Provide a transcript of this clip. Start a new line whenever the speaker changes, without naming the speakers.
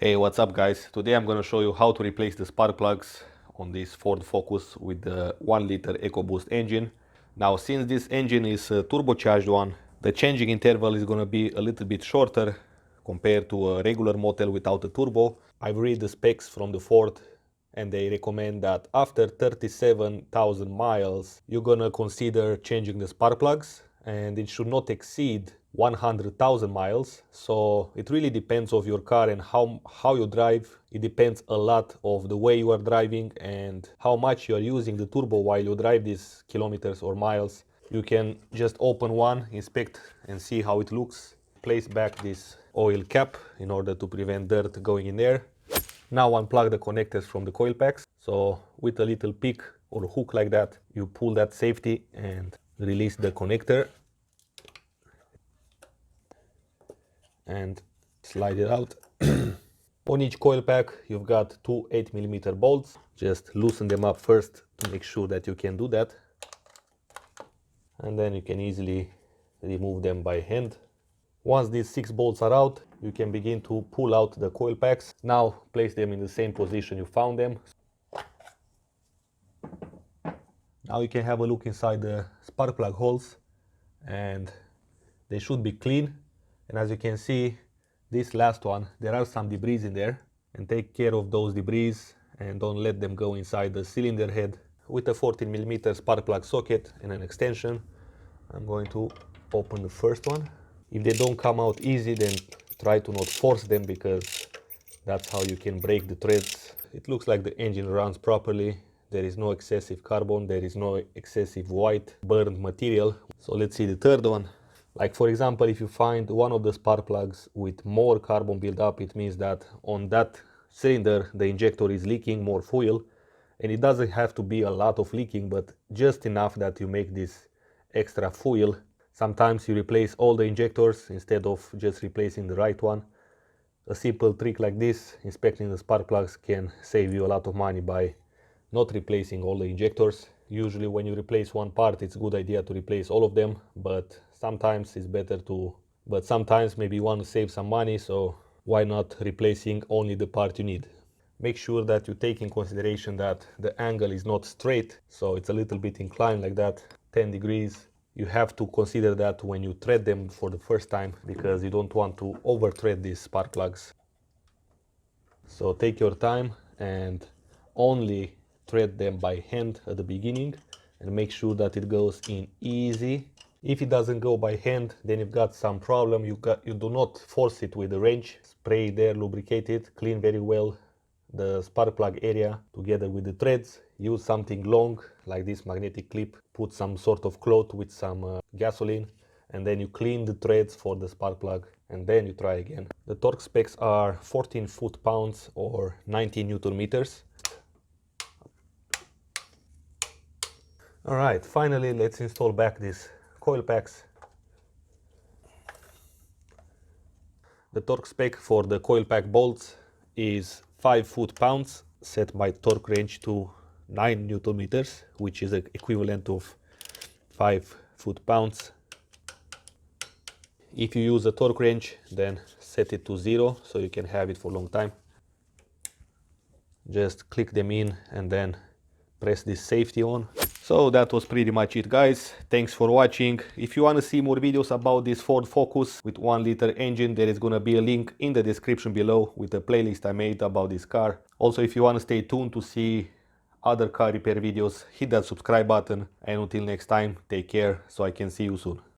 Hey, what's up guys? Today I'm going to show you how to replace the spark plugs on this Ford Focus with the 1-liter EcoBoost engine. Now, since this engine is a turbocharged one, the changing interval is going to be a little bit shorter compared to a regular model without a turbo. I've read the specs from the Ford and they recommend that after 37,000 miles you're going to consider changing the spark plugs, and it should not exceed 100,000 miles. So it really depends of your car and how you drive. It depends a lot of the way you are driving and how much you are using the turbo while you drive these kilometers or miles. You can just open one, inspect and see how it looks. Place back this oil cap in order to prevent dirt going in there. Now unplug the connectors from the coil packs. So with a little pick or hook like that, you pull that safety and release the connector and slide it out. On each coil pack you've got two 8mm bolts. Just loosen them up first to make sure that you can do that, and then you can easily remove them by hand. Once these 6 bolts are out, you can begin to pull out the coil packs. Now place them in the same position you found them. Now you can have a look inside the spark plug holes and they should be clean. And as you can see, this last one, there are some debris in there, and take care of those debris and don't let them go inside the cylinder head. With a 14mm spark plug socket and an extension, I'm going to open the first one. If they don't come out easy, then try to not force them, because that's how you can break the threads. It looks like the engine runs properly. There is no excessive carbon, there is no excessive white burned material. So let's see the third one. Like for example, if you find one of the spark plugs with more carbon buildup, it means that on that cylinder the injector is leaking more fuel. And it doesn't have to be a lot of leaking, but just enough that you make this extra fuel. Sometimes you replace all the injectors instead of just replacing the right one. A simple trick like this, inspecting the spark plugs, can save you a lot of money by not replacing all the injectors. Usually when you replace one part, it's a good idea to replace all of them, but sometimes it's better to, but sometimes maybe you want to save some money, so why not replacing only the part you need. Make sure that you take in consideration that the angle is not straight, so it's a little bit inclined like that, 10 degrees. You have to consider that when you thread them for the first time, because you don't want to over thread these spark plugs. So take your time and only thread them by hand at the beginning, and make sure that it goes in easy. If it doesn't go by hand, then you've got some problem. You do not force it with a wrench. Spray there, lubricate it, clean very well the spark plug area together with the threads. Use something long like this magnetic clip. Put some sort of cloth with some gasoline, and then you clean the threads for the spark plug, and then you try again. The torque specs are 14 foot-pounds or 90 Newton meters. Alright, finally let's install back these coil packs. The torque spec for the coil pack bolts is 5 foot-pounds set by torque range to 9 Newton meters, which is equivalent of 5 foot-pounds. If you use a torque wrench, then set it to 0 so you can have it for a long time. Just click them in and then press this safety on. So that was pretty much it, guys. Thanks for watching. If you want to see more videos about this Ford Focus with 1-liter engine, there is going to be a link in the description below with a playlist I made about this car. Also, if you want to stay tuned to see other car repair videos, hit that subscribe button, and until next time, take care, so I can see you soon.